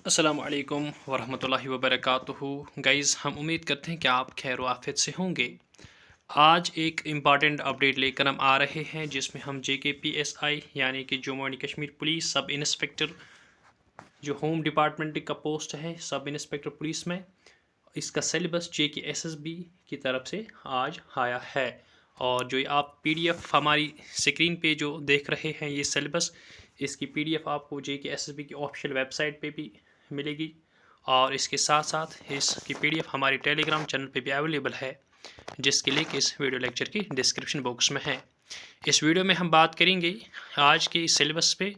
अस्सलाम वालेकुम वरहमतुल्लाहि वबरकातुहू। गाइज़, हम उम्मीद करते हैं कि आप खैर व आफियत से होंगे। आज एक इम्पॉर्टेंट अपडेट लेकर हम आ रहे हैं जिसमें हम JKPSI यानी कि Jammu and Kashmir police sub inspector जो होम डिपार्टमेंट का पोस्ट है सब इंस्पेक्टर पुलिस में, इसका सिलेबस JKSSB की तरफ से आज आया है। और जो आप PDF हमारी स्क्रीन पे जो देख रहे हैं ये सिलेबस, इसकी PDF आपको JKSSB की ऑफिशियल वेबसाइट पे भी मिलेगी और इसके साथ साथ इसकी PDF हमारी टेलीग्राम चैनल पे भी अवेलेबल है, जिसके लिंक इस वीडियो लेक्चर की डिस्क्रिप्शन बॉक्स में है। इस वीडियो में हम बात करेंगे आज के इस सिलेबस पे,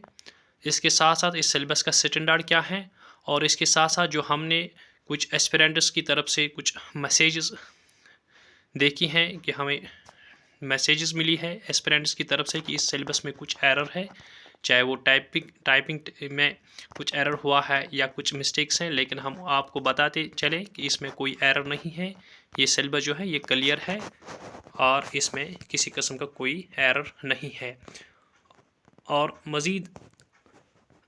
इसके साथ साथ इस सिलेबस का स्टैंडर्ड क्या है और इसके साथ साथ जो हमने कुछ एस्पिरेंट्स की तरफ से कुछ मैसेजेस देखी हैं कि हमें मैसेजेस मिली है एस्पिरेंट्स की तरफ से कि इस सिलेबस में कुछ एरर है, चाहे वो टाइपिंग में कुछ एरर हुआ है या कुछ मिस्टेक्स हैं, लेकिन हम आपको बताते चलें कि इसमें कोई एरर नहीं है। ये सिलेबस जो है ये क्लियर है और इसमें किसी किस्म का कोई एरर नहीं है। और मज़ीद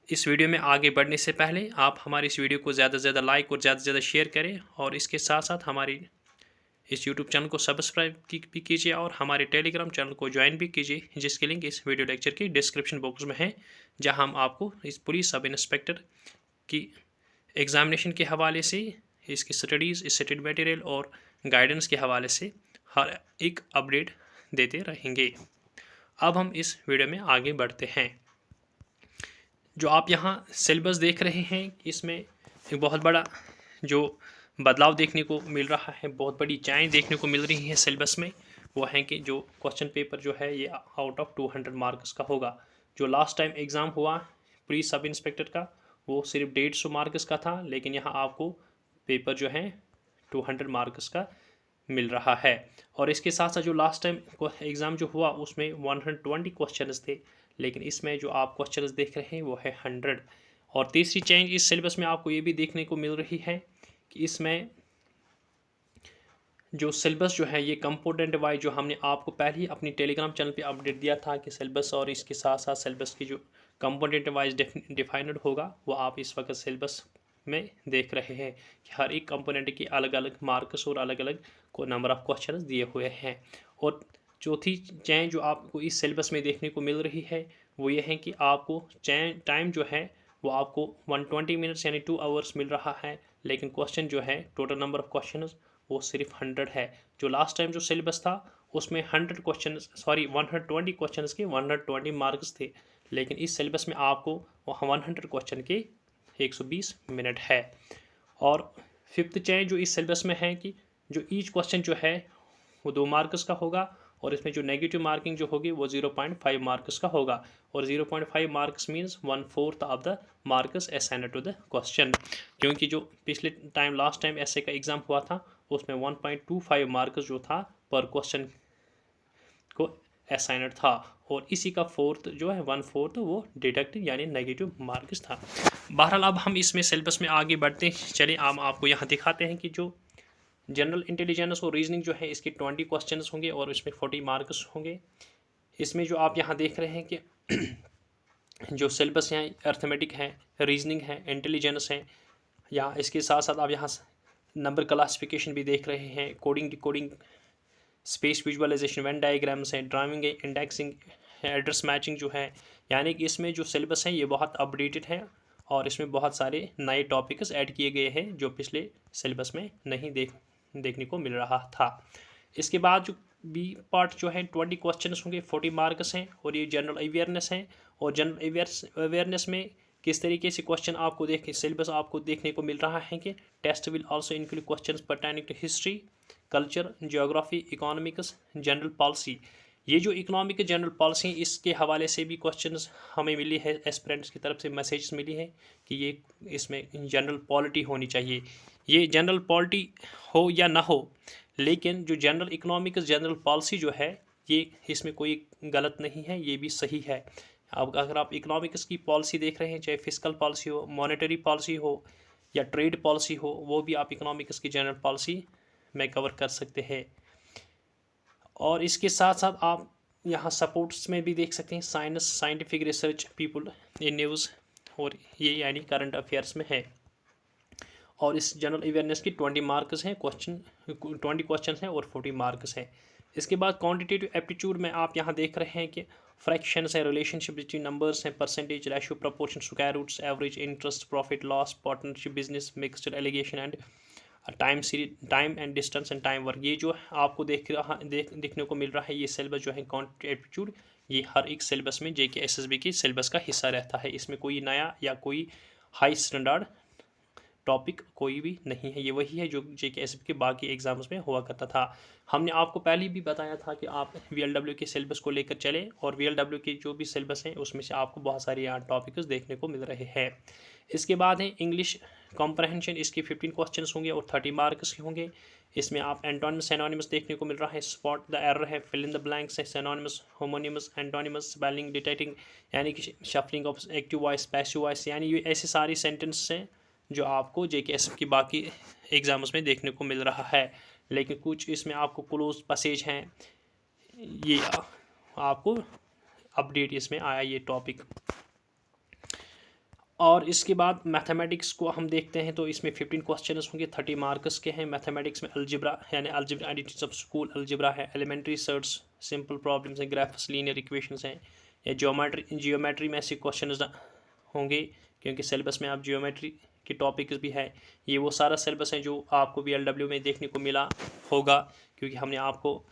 इस वीडियो में आगे बढ़ने से पहले आप हमारे इस वीडियो को ज़्यादा से ज़्यादा लाइक और ज़्यादा से ज़्यादा शेयर करें और इसके साथ साथ हमारी इस YouTube चैनल को सब्सक्राइब भी कीजिए और हमारे टेलीग्राम चैनल को ज्वाइन भी कीजिए, जिसकी लिंक इस वीडियो लेक्चर की डिस्क्रिप्शन बॉक्स में है, जहां हम आपको इस पुलिस सब इंस्पेक्टर की एग्ज़ामिनेशन के हवाले से, इसकी स्टडीज़, स्टडी मटेरियल और गाइडेंस के हवाले से हर एक अपडेट देते रहेंगे। अब हम इस वीडियो में आगे बढ़ते हैं। जो आप यहाँ सिलेबस देख रहे हैं, इसमें एक बहुत बड़ा जो बदलाव देखने को मिल रहा है, बहुत बड़ी चेंज देखने को मिल रही है सिलेबस में, वो है कि जो क्वेश्चन पेपर जो है ये आउट ऑफ 200 मार्क्स का होगा। जो लास्ट टाइम एग्ज़ाम हुआ पुलिस सब इंस्पेक्टर का वो सिर्फ 150 मार्क्स का था, लेकिन यहाँ आपको पेपर जो है 200 मार्क्स का मिल रहा है। और इसके साथ साथ जो लास्ट टाइम एग्ज़ाम जो हुआ उसमें 120 क्वेश्चन थे, लेकिन इसमें जो आप क्वेश्चन देख रहे हैं वो है 100। और तीसरी चेंज इस सिलेबस में आपको ये भी देखने को मिल रही है कि इसमें जो सिलेबस जो है ये कंपोनेंट वाइज, जो हमने आपको पहले ही अपनी टेलीग्राम चैनल पे अपडेट दिया था कि सिलेबस और इसके साथ साथ सिलेबस की जो कंपोनेंट वाइज डिफाइंड होगा, वो आप इस वक्त सिलेबस में देख रहे हैं कि हर एक कंपोनेंट की अलग अलग मार्क्स और अलग अलग को नंबर ऑफ क्वेश्चन दिए हुए हैं। और चौथी चेंज जो आपको इस सिलेबस में देखने को मिल रही है वो ये है कि आपको टाइम जो है वो आपको 120 मिनट्स यानी 2 आवर्स मिल रहा है, लेकिन क्वेश्चन जो है टोटल नंबर ऑफ क्वेश्चन वो सिर्फ 100 है। जो लास्ट टाइम जो सिलेबस था उसमें 120 क्वेश्चन के 120 मार्क्स थे, लेकिन इस सिलेबस में आपको 100 क्वेश्चन के 120 मिनट है। और फिफ्थ चेंज जो इस सिलेबस में है कि जो ईच क्वेश्चन जो है वो 2 मार्क्स का होगा और इसमें जो नेगेटिव मार्किंग जो होगी वो 0.5 मार्क्स का होगा। और 0.5 marks means 1/4 of the marks assigned to the question, क्योंकि जो पिछले टाइम लास्ट टाइम ऐसे का एग्ज़ाम हुआ था उसमें 1.25 मार्क्स जो था पर क्वेश्चन को असाइन्ड था, और इसी का फोर्थ जो है 1/4 वो डिडक्ट यानी नेगेटिव मार्क्स था। बहरहाल अब हम इसमें सिलेबस में आगे बढ़ते चले। हम आपको यहाँ दिखाते हैं कि जो जनरल इंटेलिजेंस और रीजनिंग जो है इसके 20 क्वेश्चंस होंगे और इसमें 40 मार्क्स होंगे। इसमें जो आप यहाँ देख रहे हैं कि जो सिलेबस हैं अर्थमेटिक है, रीजनिंग है, इंटेलिजेंस है, या इसके साथ साथ आप यहाँ नंबर क्लासिफिकेशन भी देख रहे हैं, coding decoding, space visualisation, Venn diagrams हैं, ड्राइविंग, इंडेक्सिंग, एड्रेस मैचिंग जो है, यानी कि इसमें जो सिलेबस है ये बहुत अपडेटेड है और इसमें बहुत सारे नए टॉपिक्स ऐड किए गए हैं जो पिछले सिलेबस में नहीं देखने को मिल रहा था। इसके बाद जो बी पार्ट जो है 20 क्वेश्चन होंगे, 40 मार्क्स हैं और ये जनरल अवेयरनेस है। और जनरल अवेयरनेस में किस तरीके से क्वेश्चन आपको सिलेबस आपको देखने को मिल रहा है कि test will also include questions pertaining to history, culture, geography, economics, general policy. ये जो इकोनॉमिक जनरल पॉलिसी इसके हवाले से भी क्वेश्चंस हमें मिली है, एस्पिरेंट्स की तरफ से मैसेज मिली है कि ये इसमें जनरल पॉलिटी होनी चाहिए। ये जनरल पॉलिटी हो या ना हो, लेकिन जो जनरल इकोनॉमिक्स जनरल पॉलिसी जो है ये इसमें कोई गलत नहीं है, ये भी सही है। अब अगर आप इकोनॉमिक्स की पॉलिसी देख रहे हैं, चाहे फिस्कल पॉलिसी हो, मॉनेटरी पॉलिसी हो या ट्रेड पॉलिसी हो, वो भी आप इकोनॉमिक्स की जनरल पॉलिसी में कवर कर सकते हैं। और इसके साथ साथ आप यहाँ सपोर्ट्स में भी देख सकते हैं, scientific research, people in news, और ये यानी करंट अफेयर्स में है। और इस जनरल अवेयरनेस की 20 मार्क्स हैं, 20 क्वेश्चन हैं और 40 मार्क्स हैं। इसके बाद क्वांटिटेटिव एप्टीट्यूड में आप यहाँ देख रहे हैं कि फ्रैक्शंस है, रिलेशनशिप बिटवीन नंबर्स हैं, percentage, ratio, proportion, square roots, average, interest, profit loss, partnership, business, mixture, alligation and time and distance and time work. ये जो आपको देखने को मिल रहा है, ये सिलेबस जो है क्वांटिटेटिव एप्टीट्यूड, ये हर एक सिलेबस में जेके एसएसबी की सिलेबस का हिस्सा रहता है। इसमें कोई नया या कोई हाई स्टैंडर्ड टॉपिक कोई भी नहीं है, ये वही है जो जेकेएसबी के बाकी एग्जाम्स में हुआ करता था। हमने आपको पहले भी बताया था कि आप वीएलडब्ल्यू के सिलेबस को लेकर चलें, और वीएलडब्ल्यू के जो भी सिलेबस हैं उसमें से आपको बहुत सारे यहाँ टॉपिक्स देखने को मिल रहे हैं। इसके बाद है इंग्लिश कॉम्प्रहेंशन, इसके 15 क्वेश्चन होंगे और 30 मार्क्स के होंगे। इसमें आप एंटोनिमस सिनोनिमस देखने को मिल रहा है, स्पॉट द एरर है, फिल इन द ब्लैंक्स है, synonymous, homonymous, antonyms, spelling, detecting यानी कि shuffling of active voice, passive voice, यानी ये ऐसे सारी सेंटेंस हैं जो आपको जेकेएसएफ की बाकी एग्जाम्स में देखने को मिल रहा है। लेकिन कुछ इसमें आपको क्लोज पैसेज हैं, ये आपको अपडेट इसमें आया ये टॉपिक। और इसके बाद मैथमेटिक्स को हम देखते हैं तो इसमें 15 क्वेश्चन होंगे, 30 मार्क्स के हैं। मैथमेटिक्स में अलजेब्रा यानी algebra identities of school algebra है, एलिमेंट्री सर्ट्स, सिंपल प्रॉब्लम्स हैं, ग्राफ्स, लीनियर इक्वेशंस हैं, या जियोमेट्री में ऐसे क्वेश्चन होंगे क्योंकि सिलेबस में आप जियोमेट्री के टॉपिक्स भी है। ये वो सारा सिलेबस है जो आपको वीएलडब्ल्यू में देखने को मिला होगा, क्योंकि हमने आपको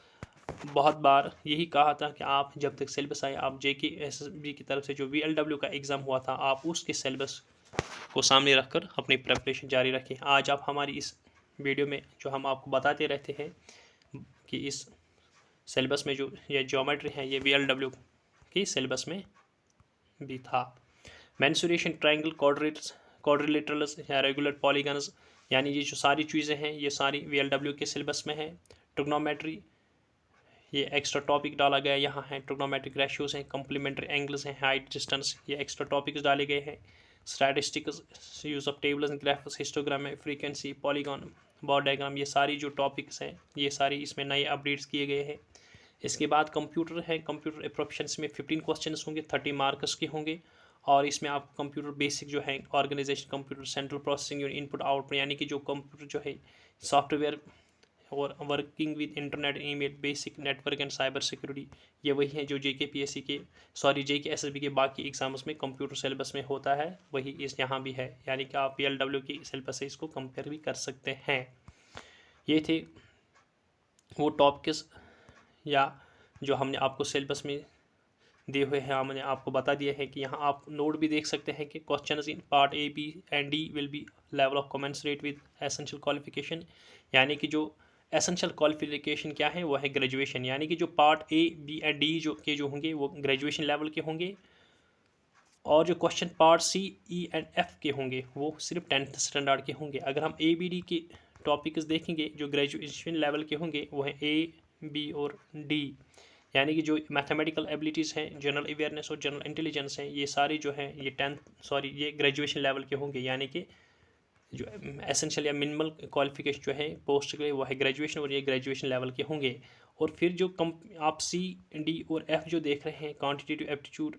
बहुत बार यही कहा था कि आप जब तक सिलेबस आए, आप जेकेएसएसबी की तरफ से जो वीएलडब्ल्यू का एग्ज़ाम हुआ था, आप उसके सिलेबस को सामने रखकर अपनी प्रिपरेशन जारी रखें। आज आप हमारी इस वीडियो में जो हम आपको बताते रहते हैं कि इस सिलेबस में जो ये ज्योमेट्री है, ये वीएलडब्ल्यू की सिलेबस में भी था। मेंसुरेशन, ट्रायंगल, क्वाड्रिलेटरल्स या रेगुलर पॉलीगन्स, यानी ये जो सारी चीज़ें हैं ये सारी वीएलडब्ल्यू के सिलेबस में है। ट्रिग्नोमेट्री, ये एक्स्ट्रा टॉपिक डाला गया यहाँ है। ट्रिग्नोमेट्रिक रेशियोज हैं, कम्प्लीमेंट्री एंगल्स हैं, हाइट, डिस्टेंस, ये एक्स्ट्रा टॉपिक्स डाले गए हैं। Statistics, use of tables and graphs, histogram है, फ्रीक्वेंसी, पॉलीगॉन, बॉल डायग्राम, ये सारी जो टॉपिक्स हैं ये सारी इसमें नए अपडेट्स किए गए हैं। इसके बाद कंप्यूटर है, कंप्यूटर प्रोफिशिएंसी में 15 क्वेश्चन होंगे, 30 मार्क्स के होंगे। और इसमें आप कंप्यूटर बेसिक जो है, organisation computer, central processing unit, input output, यानी कि जो कंप्यूटर जो है सॉफ्टवेयर और working with internet, email, basic network and cyber security, ये वही है जो जेकेएसएसबी के बाकी एग्जाम्स में कंप्यूटर सिलेबस में होता है, वही इस यहाँ भी है। यानी कि आप वीएलडब्ल्यू की सिलेबस से इसको कंपेयर भी कर सकते हैं। ये थे वो टॉपिक्स या जो हमने आपको सिलेबस में दिए हुए हैं, हमने आपको बता दिया है कि यहाँ आप नोट भी देख सकते हैं कि questions in part A, B and D will be level of commensurate with essential qualification, यानी कि जो एसेंशियल क्वालिफिकेशन क्या है वो है ग्रेजुएशन, यानी कि जो part A, B and D जो होंगे वो ग्रेजुएशन लेवल के होंगे, और जो question part C, E and F के होंगे वो सिर्फ 10th स्टैंडर्ड के होंगे। अगर हम ए, बी, डी के टॉपिक्स देखेंगे जो ग्रेजुएशन लेवल के होंगे वो है ए, बी और डी, यानी कि जो मैथमेटिकल एबिलिटीज़ हैं, जनरल अवेयरनेस और जनरल इंटेलिजेंस हैं, ये सारे जो हैं ये ग्रेजुएशन लेवल के होंगे, यानी कि जो एसेंशियल या मिनिमल क्वालिफिकेशन जो है पोस्ट के लिए वो है ग्रेजुएशन, और ये ग्रेजुएशन लेवल के होंगे। और फिर जो आप सी, डी और एफ जो देख रहे हैं, क्वांटिटेटिव एप्टीट्यूड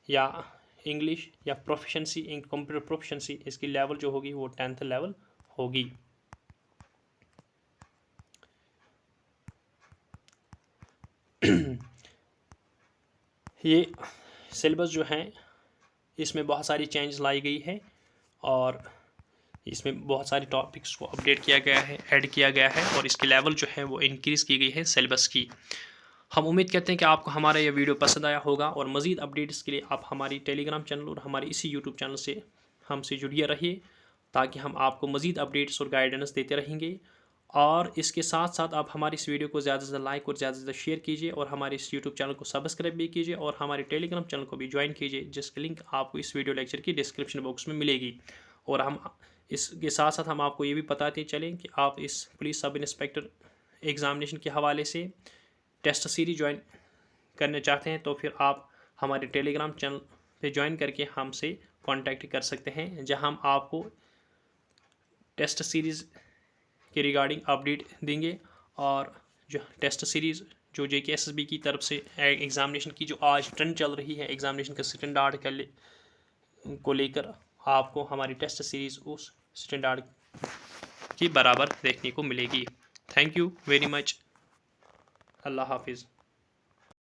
या इंग्लिश या प्रोफिशिएंसी इन कंप्यूटर प्रोफिशिएंसी, इसकी लेवल जो होगी वो 10th लेवल होगी। ये सिलेबस जो है इसमें बहुत सारी चेंज लाई गई है, और इसमें बहुत सारे टॉपिक्स को अपडेट किया गया है, ऐड किया गया है, और इसकी लेवल जो है वो इंक्रीज़ की गई है सिलेबस की। हम उम्मीद करते हैं कि आपको हमारा यह वीडियो पसंद आया होगा, और मज़ीद अपडेट्स के लिए आप हमारी टेलीग्राम चैनल और हमारे इसी यूट्यूब चैनल से हमसे जुड़िए रहिए, ताकि हम आपको मज़ीद अपडेट्स और गाइडेंस देते रहेंगे। और इसके साथ साथ आप हमारी इस वीडियो को ज़्यादा से ज़्यादा लाइक और ज़्यादा से ज़्यादा शेयर कीजिए, और हमारे इस यूट्यूब चैनल को सब्सक्राइब भी कीजिए, और हमारे टेलीग्राम चैनल को भी ज्वाइन कीजिए, जिसकी लिंक आपको इस वीडियो लेक्चर की डिस्क्रिप्शन बॉक्स में मिलेगी। और हम इसके साथ साथ हम आपको ये भी बताते चलें कि आप इस पुलिस सब इंस्पेक्टर एग्ज़ामिनेशन के हवाले से टेस्ट सीरीज ज्वाइन करना चाहते हैं, तो फिर आप हमारे टेलीग्राम चैनल पे ज्वाइन करके हमसे कांटेक्ट कर सकते हैं, जहां हम आपको टेस्ट सीरीज़ के रिगार्डिंग अपडेट देंगे। और जो टेस्ट सीरीज़ जो जेकेएसएसबी की तरफ से एग्ज़ामिनेशन की जो आज ट्रेंड चल रही है, एग्ज़ामिनेशन का स्टैंडर्ड को लेकर, आपको हमारी टेस्ट सीरीज़ उस स्टैंडर्ड की बराबर देखने को मिलेगी। Thank you very much. अल्लाह हाफिज़।